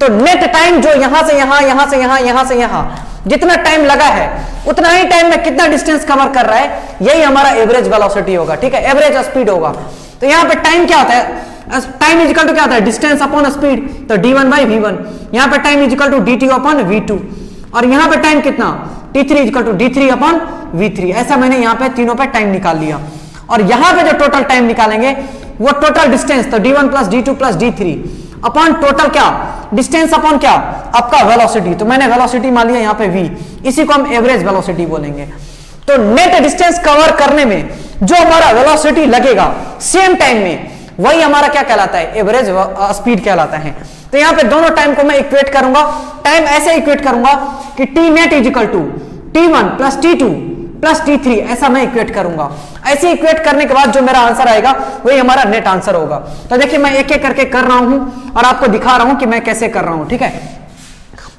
तो नेट टाइम जो यहां से यहां जितना टाइम लगा है उतना ही टाइम में कितना डिस्टेंस कवर कर रहा है, यही हमारा एवरेज वेलोसिटी होगा, ठीक है, एवरेज स्पीड होगा। तो यहां पे टाइम क्या होता है, टाइम इज इक्वल टू क्या होता है, डिस्टेंस अपॉन स्पीड, तो d1 बाई v1। यहां पे time is equal to dt upon v2, और यहां पे टाइम कितना t3 is equal to d3 upon v3। ऐसा मैंने यहां पे तीनों पे टाइम निकाल लिया, और यहां पे जो टोटल टाइम निकालेंगे वो टोटल डिस्टेंस, तो d1 plus d2 plus d3 upon total क्या डिस्टेंस अपॉन क्या आपका वेलोसिटी। तो मैंने वेलोसिटी मान लिया यहाँ पे v, इसी को हम एवरेज वेलोसिटी बोलेंगे। तो नेट डिस्टेंस कवर करने में जो हमारा वेलोसिटी लगेगा सेम टाइम में, वही हमारा क्या कहलाता है, एवरेज स्पीड कहलाता है। तो यहाँ पे दोनों टाइम को मैं इक्वेट करूंगा, टाइम ऐसे इक्वेट करूंगा कि T net is equal to t1 plus t2 plus t3, ऐसा मैं इक्वेट करूंगा। ऐसे इक्वेट करने के बाद जो मेरा आंसर आएगा वही हमारा नेट आंसर होगा। तो देखिए मैं एक एक करके कर रहा हूं और आपको दिखा रहा हूं कि मैं कैसे कर रहा हूं, ठीक है।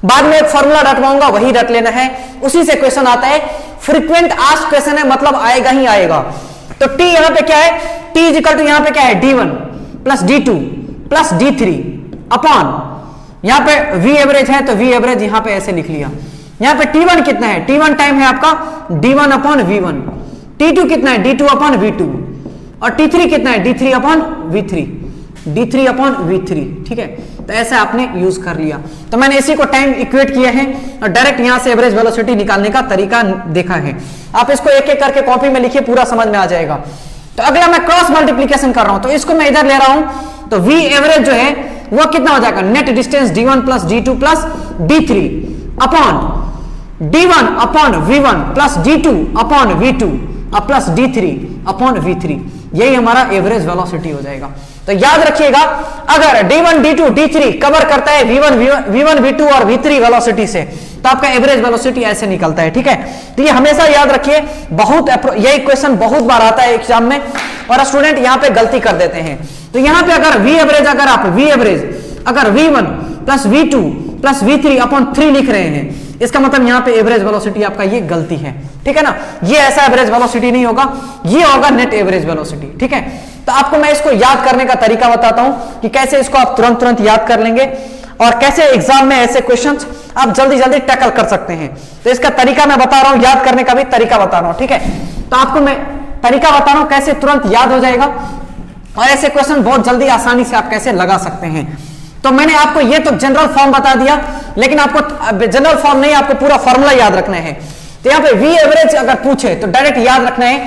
बाद में एक फॉर्मूला रटवाऊंगा, वही रट लेना है, उसी से क्वेश्चन आता है। फ्रीक्वेंट आस्क्ड क्वेश्चन है, मतलब आएगा ही आएगा। तो t यहां पे क्या है, t इज इक्वल टू यहां पे क्या है d1 plus d2 plus d3 upon यहां पे v एवरेज है, तो v एवरेज यहां पे ऐसे लिख लिया। यहां पे t1 कितना है, t1 टाइम है आपका d1 अपॉन v1, t2 कितना है d2 अपॉन v2, और t3 कितना है d3 upon v3, d3 upon v3, ठीक है। तो ऐसे आपने यूज कर लिया। तो मैंने इसी को टाइम इक्वेट किया है और डायरेक्ट यहां से एवरेज वेलोसिटी निकालने का तरीका देखा है। आप इसको एक एक करके कॉपी में लिखिए, पूरा समझ में आ जाएगा। तो अगला मैं क्रॉस मल्टीप्लीकेशन कर रहा हूं, तो इसको मैं इधर ले रहा हूं, तो v एवरेज जो है वो कितना हो जाएगा, net distance d1 plus d2 plus d3 upon d1 upon v1 plus d2 upon v2 plus d3 upon v3, यही हमारा एवरेज वेलोसिटी हो जाएगा। तो याद रखिएगा, अगर d1 d2 d3 कवर करता है v1 v2 और v3 वेलोसिटी से, तो आपका एवरेज वेलोसिटी ऐसे निकलता है, ठीक है। तो ये हमेशा याद रखिए, यही क्वेश्चन बहुत बार आता है एग्जाम में और स्टूडेंट यहाँ पे गलती कर देते हैं। तो यहाँ पे अगर v एवरेज अगर v1 plus v2 plus v3 upon 3 लिख रहे हैं, इसका मतलब यहाँ पे एवरेज वेलोसिटी आपका ये गलती है, ठीक है ना। ये ऐसा एवरेज वेलोसिटी नहीं होगा, ये होगा नेट एवरेज वेलोसिटी, ठीक है। तो आपको मैं इसको याद करने का तरीका बताता हूं कि कैसे इसको आप तुरंत याद कर लेंगे और कैसे एग्जाम में ऐसे क्वेश्चंस आप जल्दी टैकल कर सकते हैं। तो इसका तरीका मैं बता रहा हूं, याद करने का भी तरीका बता रहा हूं, ठीक है। तो आपको मैं तरीका बता रहा हूं कैसे तुरंत याद हो जाएगा और ऐसे क्वेश्चन बहुत जल्दी आसानी से आप कैसे लगा सकते हैं। तो मैंने आपको ये तो जनरल फॉर्म बता दिया, लेकिन आपको जनरल फॉर्म नहीं, आपको पूरा फॉर्मूला याद रखना है। तो यहाँ पे v एवरेज अगर पूछे तो डायरेक्ट याद रखना है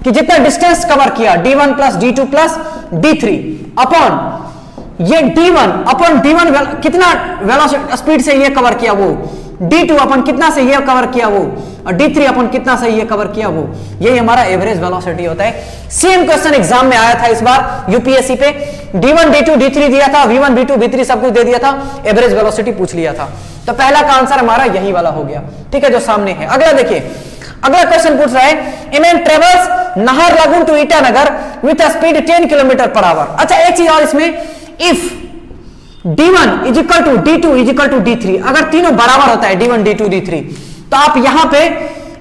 कि जितना डिस्टेंस कवर किया d1 plus d2 plus d3 upon ये d1 अपॉन d1 कितना वेलोसिटी स्पीड से ये कवर किया वो, d2 अपन कितना से ये कवर किया वो, और d3 अपन कितना से ये कवर किया वो, यही हमारा एवरेज वेलोसिटी होता है। सेम क्वेश्चन एग्जाम में आया था इस बार यूपीएससी पे, d1 d2 d3 दिया था, v1 v2 v3 सब कुछ दे दिया था, एवरेज वेलोसिटी पूछ लिया था। तो पहला का आंसर हमारा यही वाला हो गया, ठीक है, जो सामने है। अगला देखिए, अगला क्वेश्चन पूछ रहा है, a man travels Naharlagun to Itanagar with speed 10 kilometre per hour. अच्छा एक चीज और इसमें, if d1 is equal to d2 is equal to d3, अगर तीनों बराबर होता है d1 d2 d3, तो आप यहां पे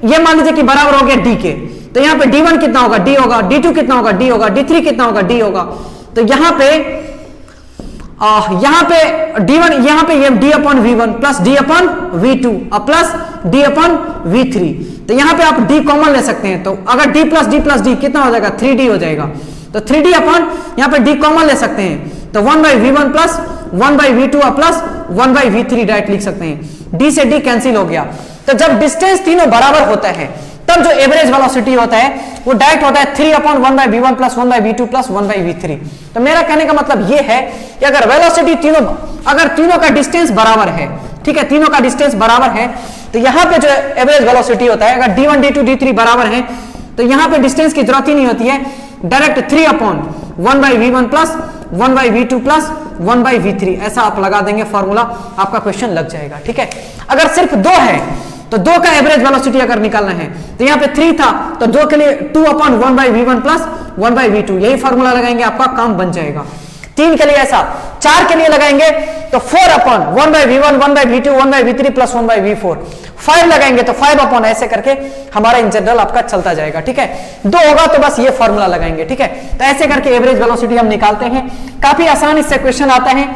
ये मान लीजिए कि बराबर हो गया d के, तो यहां पे d1 कितना होगा d होगा, d2 कितना होगा d होगा, d3 कितना होगा d होगा। तो यहां पे d1 यहां पे ये d upon v1 plus d upon v2 और प्लस d अपॉन v3, तो यहां पे आप d कॉमन ले सकते हैं। तो अगर d प्लस d कितना हो जाएगा 3d हो जाएगा। तो 3d अपॉन यहां पे d कॉमन ले सकते हैं, तो 1/v1 plus 1/v2 plus 1/v3 direct लिख सकते हैं। d से d कैंसिल हो गया। तो जब डिस्टेंस तीनों बराबर होता है तब जो एवरेज वेलोसिटी होता है वो डायरेक्ट होता है 3 upon 1/v1 plus 1/v2 plus 1/v3। तो मेरा कहने का मतलब ये है कि अगर वेलोसिटी तीनों का डिस्टेंस बराबर है, ठीक है, तीनों का डिस्टेंस बराबर है, तो यहां पे जो एवरेज वेलोसिटी होता है, अगर d1 d2 d3 बराबर है तो यहां पे डिस्टेंस की जरूरत ही नहीं होती है, direct 3 upon 1/v1 plus 1/v2 plus 1/v3 ऐसा आप लगा देंगे फॉर्मूला, आपका क्वेश्चन लग जाएगा। ठीक है, अगर सिर्फ 2 है तो 2 का एवरेज वेलोसिटी अगर निकालना है तो यहाँ पे 3 था तो 2 के लिए 2 अपॉन 1/v1 प्लस 1/v2 यही फॉर्मूला लगाएंगे, आपका काम बन जाएगा। 3 के लिए ऐसा, 4 के लिए लगाएंगे तो 4 upon 1/v1 1/v2 1/v3 plus 1/v4, 5 लगाएंगे तो 5 अपॉन, ऐसे करके हमारा इन जनरल आपका चलता जाएगा। ठीक है, 2 होगा तो बस ये फॉर्मूला लगाएंगे। ठीक है, तो ऐसे करके एवरेज वेलोसिटी हम निकालते हैं। काफी आसान इससे क्वेश्चन आता है।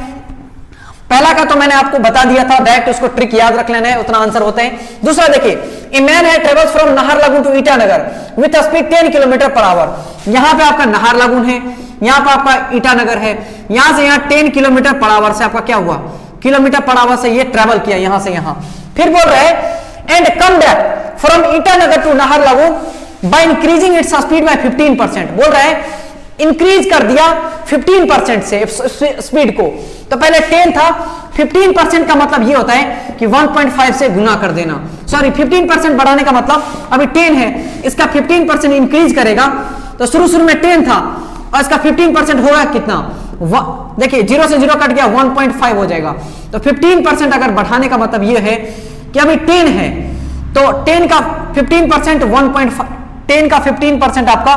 पहला का तो मैंने आपको बता दिया था, डायरेक्ट उसको ट्रिक याद रख लेना है, उतना आंसर होते हैं। दूसरा देखिए, ए मैन है travels from Naharlagun to Itanagar with speed 10 kilometre per hour. यहां पे आपका नाहरलगुन है, यहां पे आपका ईटानगर है, यहां से यहां 10 किलोमीटर पर आवर से आपका क्या हुआ, किलोमीटर पर आवर से ये ट्रेवल किया यहां से यहां। फिर बोल रहे हैं and come back from Itanagar to Naharlagun by increasing its speed by 15%। बोल रहे हैं इंक्रीज कर दिया 15% से स्पीड को, तो पहले 10 था, 15% का मतलब ये होता है कि 1.5 से गुना कर देना। सॉरी, 15% बढ़ाने का मतलब अभी 10 है, इसका 15% इंक्रीज करेगा, तो शुरू में 10 था और इसका 15% होगा कितना, देखिए 0 से 0 कट गया, 1.5 हो जाएगा। तो 15% अगर बढ़ाने का मतलब ये है कि अभी 10 है तो 10 का 15% 1.5, 10 का 15% आपका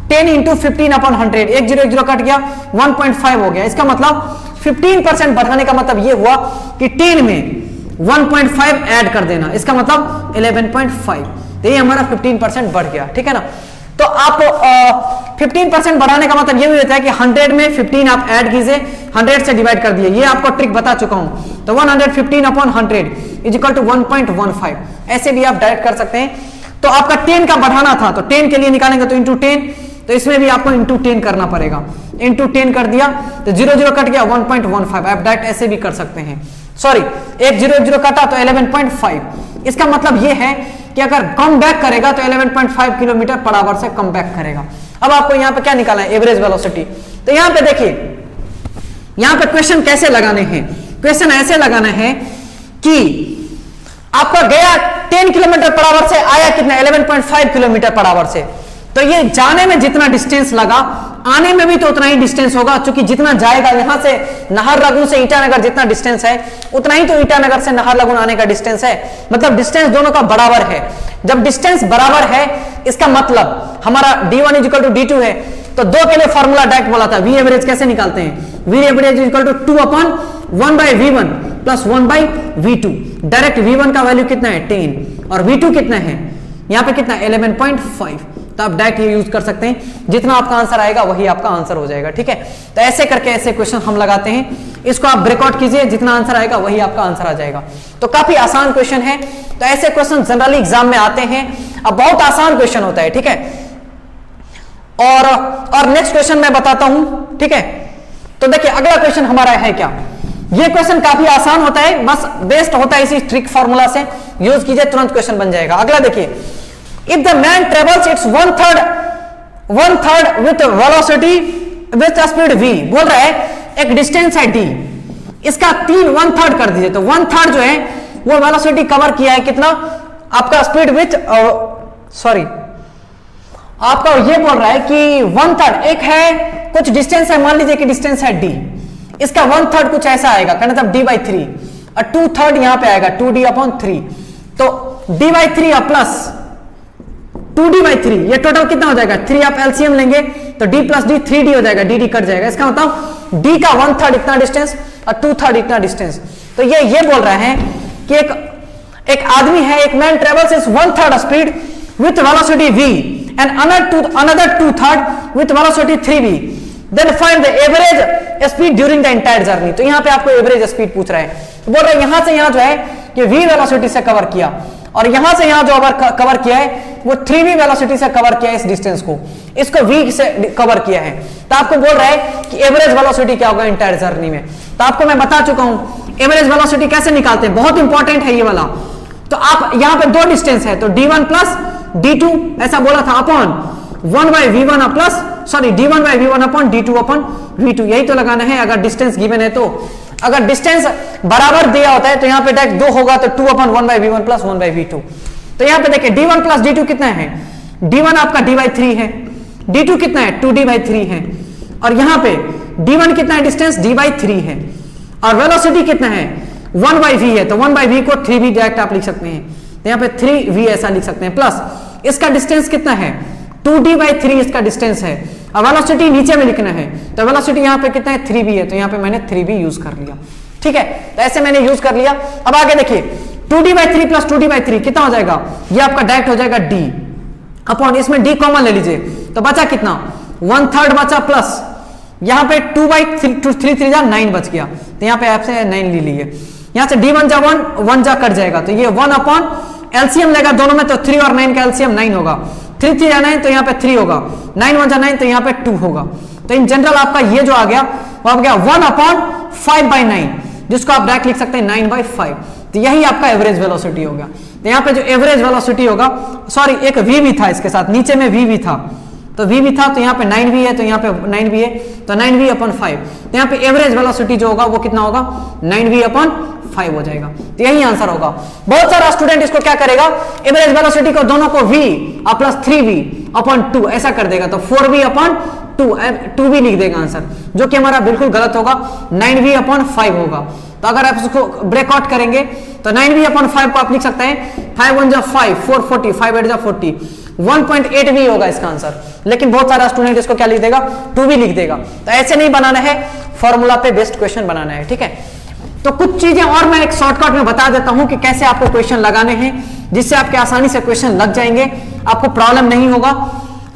10 इंटू 15 अपॉन 100, 1 0 कट गया, 1.5 हो गया। इसका मतलब 15% बढ़ाने का मतलब ये हुआ कि 10 में 1.5 ऐड कर देना, इसका मतलब 11.5, तो ये हमारा 15% बढ़ गया। ठीक है ना, तो आप 15% बढ़ाने का मतलब ये भी होता है कि 100 में 15 आप ऐड कीजिए, 100 से डिवाइड कर दिए, ये आपको ट्रिक बता चुका हूं। तो 115 अपॉन 100 इज इक्वल टू 1.15, ऐसे भी आप डायरेक्ट कर सकते हैं। तो आपका 10 का बढ़ाना था तो 10 के लिए निकालेंगे तो इंटू 10, तो इसमें भी आपको इंटू 10 करना पड़ेगा, इंटू 10 कर दिया तो 0 कट गया, 1.15, आप डायरेक्ट ऐसे भी कर सकते हैं। सॉरी, 1 0 कटा तो 11.5, इसका मतलब ये है कि अगर कम बैक करेगा तो 11.5 किलोमीटर पर आवर से कम बैक करेगा। अब आपको यहां पे क्या निकालना है, एवरेज वेलोसिटी। तो यहां पे देखिए, यहां पे क्वेश्चन कैसे लगाने हैं, क्वेश्चन ऐसे लगाना है कि आपका गया 10 किलोमीटर पर आवर से, आया कितना, 11.5 किलोमीटर पर आवर से, तो ये जाने में जितना डिस्टेंस लगा आने में भी तो उतना ही डिस्टेंस होगा, क्योंकि जितना जाएगा यहां से नाहरलगुन से ईटानगर जितना डिस्टेंस है उतना ही तो ईटानगर से नाहरलगुन आने का डिस्टेंस है, मतलब डिस्टेंस दोनों का बराबर है। जब डिस्टेंस बराबर है इसका मतलब हमारा d1 इक्वल टू d2 है, तो 2 के लिए फॉर्मूला डायरेक्ट बोला था, वी एवरेज कैसे निकालते हैं, V average equal to 2 upon 1/v1 plus 1/v2, direct v1 का वैल्यू कितना है 10 और v2 कितना है यहां पे कितना 11.5, तो आप डायरेक्ट ये यूज कर सकते हैं, जितना आपका आंसर आएगा वही आपका आंसर हो जाएगा। ठीक है, तो ऐसे करके ऐसे क्वेश्चन हम लगाते हैं, इसको आप ब्रेकआउट कीजिए, जितना आंसर आएगा वही आपका आंसर आ जाएगा। तो काफी आसान क्वेश्चन है, तो ऐसे क्वेश्चन जनरली एग्जाम में आते हैं, अब बहुत आसान क्वेश्चन होता है। ठीक है, और नेक्स्ट क्वेश्चन मैं बताता हूं। ठीक है, तो देखिए अगला क्वेश्चन हमारा है क्या, ये क्वेश्चन काफी आसान होता है, बस बेस्ट होता है इसी ट्रिक फॉर्मूला से, यूज कीजिए तुरंत क्वेश्चन बन जाएगा। अगला देखिए, if the man travels its one third with velocity with speed v, बोल रहा है एक डिस्टेंस है d, इसका 1/3 कर दीजिए, तो 1/3 जो है वो वेलोसिटी कवर किया है कितना, आपका स्पीड विथ, सॉरी आपका ये बोल रहा है कि 1/3, एक है कुछ डिस्टेंस है, मान लीजिए कि डिस्टेंस है d, इसका 1/3 कुछ ऐसा आएगा, मतलब d/3, और 2/3 यहां पे आएगा 2d/3, तो d/3 प्लस 2d/3, ये टोटल कितना हो जाएगा, 3 आप एलसीएम लेंगे तो d प्लस d 3d हो जाएगा, dd कट जाएगा, इसका मतलब d का 1/3 इतना डिस्टेंस और 2/3 इतना डिस्टेंस। तो ये बोल रहा है कि एक आदमी है, एक man travels is 1/3 speed with velocity v and another 2/3 with velocity 3v, then find the average speed during the entire journey. तो यहां पे आपको एवरेज स्पीड पूछ रहा है, बोल रहा है यहां से यहां जो है कि v वेलोसिटी से कवर किया और यहां से यहां जो कवर किया है वो 3v वेलोसिटी से कवर किया है इस डिस्टेंस को, इसको v से कवर किया है। तो आपको बोल रहा है कि एवरेज वेलोसिटी क्या होगा इंटायर जर्नी में। तो आपको मैं बता चुका हूं एवरेज वेलोसिटी कैसे निकालते हैं, बहुत इंपॉर्टेंट है ये वाला। तो आप यहां पे दो डिस्टेंस है, तो d1 प्लस d2 ऐसा बोला था upon 1 by v1 plus sorry d1 by v1 upon d2 upon v2, यही तो लगाना है अगर डिस्टेंस गिवन है। तो अगर डिस्टेंस बराबर दिया होता है तो यहाँ पे डायरेक्ट 2 होगा, तो 2 upon 1 by v1 plus 1 by v2। तो यहाँ पे देखिए d1 प्लस d2 कितना है, d1 आपका d बाई 3 है, d2 कितना है 2d बाई 3 है, और यहाँ पे d1 कितना है डिस्टेंस d बाई 3 है, और वेलोसिटी कितना है 1 बाई v है, तो 1 बाई v को 3v डायरेक्ट आप लिख सकते हैं, तो यहाँ पे 3v ऐसा लिख सकते हैं, प्लस इसका डिस्टेंस कितना है 2d बाई 3 इसका डिस्टेंस है, और वेलोसिटी नीचे में लिखना है, तो वेलोसिटी यहाँ पे कितना है 3v है, तो यहाँ पे मैंने 3v यूज कर लिया। ठीक है, तो ऐसे मैंने यूज कर लिया। अब आगे देखिए 2d by 3 plus 2d by 3 कितना हो जाएगा, ये आपका डायरेक्ट हो जाएगा d अपॉन, इसमें d कॉमन ले लीजिए, तो बचा कितना 1/3 बचा, प्लस यहाँ पे 2 बाई 3 जा 9 बच गया, तो यहाँ पे आपसे 9 ले लिए, यहाँ से d1 जा 1 जा कट जाएगा, तो ये 1 अपॉन एलसीएम लेगा दोनों में, तो 3 और 9 का एलसीएम 9 होगा, 3 3 जा 9 तो यहाँ पे 3 होगा, 9 1 जा 9 तो यहाँ पे 2 होगा। तो इन जनरल आपका ये जो आ गया वो आ गया 1 अपॉन 5 बाई 9, जिसको आप डायरेक्ट लिख सकते हैं 9 बाई 5। तो यही आपका एवरेज वेलोसिटी हो गया। तो यहाँ पे जो एवरेज वेलोसिटी होगा, सॉरी एक v भी था इसके साथ, नीचे में v भी था, तो v भी था, तो यहाँ पे 9v है, तो यहाँ पे 9v है, तो 9v अपॉन 5, तो यहाँ पे एवरेज वेलोसिटी जो होगा वो कितना होगा 9v अपॉन 5 हो जाएगा। तो यही आंसर होगा। बहुत सारा स्टूडेंट इसको क्या करेगा, एवरेज वेलोसिटी को दोनों को v प्लस 3v अपॉन 2 ऐसा कर देगा, तो 4v अपॉन 2v लिख देगा आंसर, जो कि हमारा बिल्कुल गलत होगा, 9v अपॉन 5 होगा। तो अगर आप इसको ब्रेकआउट करेंगे तो 9v अपॉन 5 को आप लिख सकते हैं 5 1 जा 5 4 40 5 8 जा 40 1.8v होगा इसका आंसर। लेकिन बहुत सारा स्टूडेंट इसको क्या लिख देगा 2v लिख देगा। तो ऐसे नहीं बनाना है, फॉर्मूला पे बेस्ड क्वेश्चन बनाना है। ठीक है, तो कुछ चीजें और मैं एक शॉर्टकट में बता देता हूं कि कैसे आपको क्वेश्चन लगाने हैं, जिससे आपके आसानी से क्वेश्चन लग जाएंगे, आपको प्रॉब्लम नहीं होगा।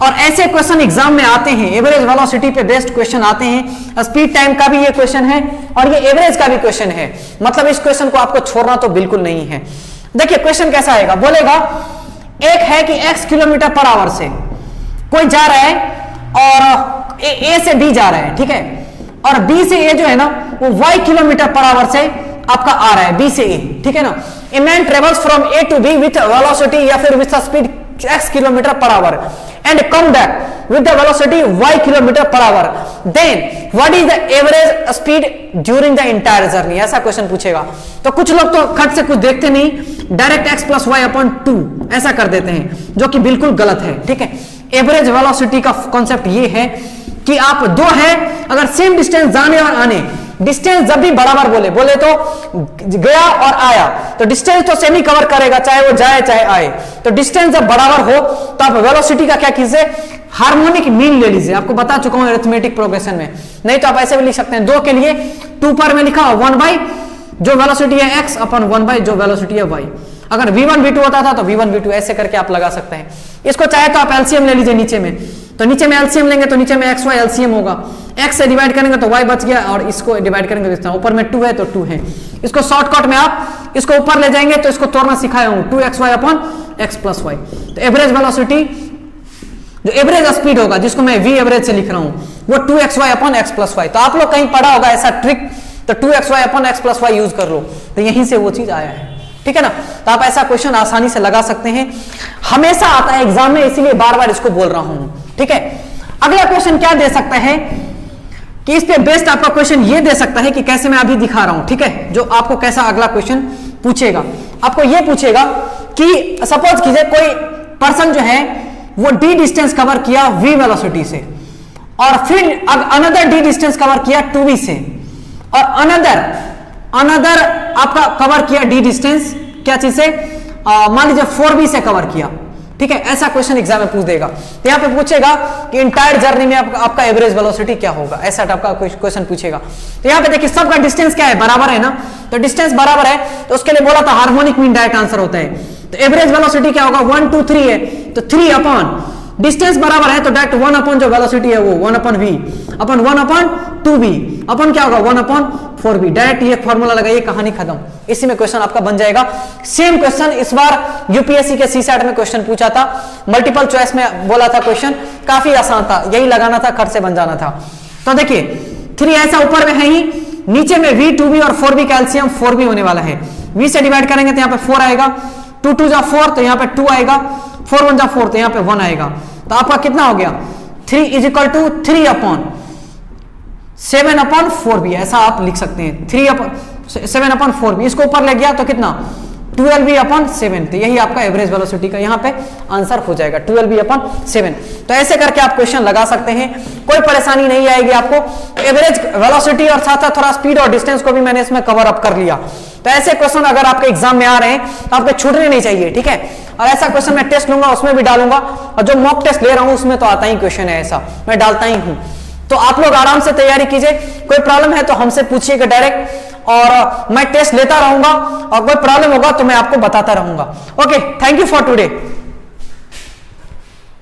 और ऐसे क्वेश्चन एग्जाम में आते हैं, एवरेज वेलोसिटी पे बेस्ड क्वेश्चन आते हैं, स्पीड टाइम का भी ये क्वेश्चन है और ये एवरेज का भी क्वेश्चन है, मतलब इस क्वेश्चन को आपको छोड़ना तो बिल्कुल नहीं है। देखिए क्वेश्चन कैसा आएगा, बोलेगा एक है कि x किलोमीटर पर आवर से कोई जा रहा है और ए से बी जा रहा है, ठीक है, और बी से ए जो है ना वो y किलोमीटर पर आवर से आपका आ रहा है, बी से ए, ठीक है ना। A man travels from A to B with velocity या फिर with speed x kilometre per hour and come back with the velocity y kilometer per hour, then what is the average speed during the entire journey, ऐसा क्वेश्चन पूछेगा। तो कुछ लोग तो खट से कुछ देखते नहीं, direct x plus Y upon 2 ऐसा कर देते हैं, जो कि बिल्कुल गलत है। ठीक है, एवरेज वेलोसिटी का कॉन्सेप्ट ये है कि आप दो है, अगर सेम डिस्टेंस जाने और आने, डिस्टेंस जब भी बराबर बोले तो गया और आया, तो डिस्टेंस तो सेम ही कवर करेगा, चाहे वो जाए चाहे आए। तो डिस्टेंस जब बराबर हो तो आप वेलोसिटी का क्या कीजिए, हार्मोनिक मीन ले लीजिए। आपको बता चुका हूं अरिथमेटिक प्रोग्रेशन में, नहीं तो आप ऐसे भी लिख सकते हैं, 2 के लिए 2 पर में लिखा 1 बाई जो वेलोसिटी है x अपॉन 1 बाई जो वेलोसिटी है y। अगर v1 v2 होता था तो v1 v2 ऐसे करके आप लगा सकते हैं। इसको चाहे तो आप एलसीएम ले लीजिए नीचे में, तो नीचे में एलसीएम लेंगे तो नीचे में एक्स वाई एलसीएम होगा, x से डिवाइड करेंगे तो y बच गया, और इसको डिवाइड करेंगे तो ऊपर में 2 है तो 2 है। इसको शॉर्टकट में आप इसको ऊपर ले जाएंगे तो इसको तोड़ना सिखाया हूं, 2xy upon x plus Y. तो एवरेज वेलोसिटी जो एवरेज स्पीड होगा, जिसको मैं v एवरेज से लिख रहा हूं, वो 2xy upon x plus Y. तो आप लोग कहीं पढ़ा होगा ऐसा ट्रिक, तो 2xy upon x plus Y use कर लो, तो यहीं से वो चीज आया है। ठीक है ना, तो आप ऐसा क्वेश्चन आसानी से लगा सकते हैं, हमेशा आता है एग्जाम में, इसीलिए बार बार इसको बोल रहा हूं। ठीक है, अगला क्वेश्चन क्या दे सकता है कि इस पे बेस्ड आपका क्वेश्चन ये दे सकता है कि कैसे मैं अभी दिखा रहा हूं। ठीक है, जो आपको कैसा अगला क्वेश्चन पूछेगा, आपको ये पूछेगा कि सपोज कीजिए कोई पर्सन जो है वो d डिस्टेंस कवर किया v वेलोसिटी से, और फिर अनदर d डिस्टेंस कवर किया 2v से, और अनदर आपका कवर किया d डिस्टेंस क्या चीज से, मान लीजिए 4v से कवर किया। ठीक है, ऐसा क्वेश्चन एग्जाम में पूछ देगा। तो यहाँ पे पूछेगा कि इंटायर जर्नी में आपका एवरेज वेलोसिटी क्या होगा, ऐसा टाइप का क्वेश्चन पूछेगा। तो यहाँ पे देखिए सबका डिस्टेंस क्या है, बराबर है ना, तो डिस्टेंस बराबर है, तो उसके लिए बोला था हार्मोनिक मीन डायरेक्ट आंसर होता है। तो एवरेज वेलोसिटी क्या होगा, 1 2 3 है, तो 3 अपॉन डिस्टेंस बराबर है तो डायरेक्ट 1 अपॉन जो वेलोसिटी है वो 1 upon V upon 1 upon 2v upon क्या होगा 1 अपॉन 4v। डायरेक्ट ये फॉर्मूला लगाइए, कहानी खत्म। इसी में क्वेश्चन आपका बन जाएगा। सेम क्वेश्चन इस बार यूपीएससी के सीसैट में क्वेश्चन पूछा था, मल्टीपल चॉइस में बोला था क्वेश्चन, काफी आसान था, यही लगाना था, खर्च से बन जाना था। तो देखिए 3 ऐसा ऊपर में है ही, नीचे में v 2v और 4v कैल्शियम 4v होने वाला है। v से डिवाइड करेंगे तो यहाँ पे 4 आएगा, 2 2 जा 4 तो यहाँ पे 2 आएगा, 4 1 जा 4 तो यहाँ पे 1 आएगा। तो आपका कितना हो गया 3 is equal to 3 upon 7 upon 4b, ऐसा आप लिख सकते हैं 7 अपॉन 4b। इसको ऊपर ले गया तो कितना 12b अपॉन 7, तो यही आपका एवरेज वेलोसिटी का यहाँ पे आंसर हो जाएगा 12b अपॉन 7। तो ऐसे करके आप क्वेश्चन लगा सकते हैं, कोई परेशानी नहीं आएगी आपको। एवरेज वेलोसिटी और साथ साथ थोड़ा स्पीड और डिस्टेंस को भी मैंने इसमें कवर अप कर लिया। तो ऐसे क्वेश्चन अगर आपके एग्जाम में आ रहे हैं तो आपके छूटने नहीं चाहिए, ठीक है। और ऐसा क्वेश्चन मैं टेस्ट लूंगा उसमें भी डालूंगा, और जो मॉक टेस्ट ले रहा हूं उसमें तो आता ही क्वेश्चन है, ऐसा मैं डालता ही हूं। तो आप लोग आराम से तैयारी कीजिए, कोई प्रॉब्लम है तो हमसे पूछिएगा डायरेक्ट, और मैं टेस्ट लेता रहूंगा, और कोई प्रॉब्लम होगा तो मैं आपको बताता रहूंगा। Okay, thank you for today.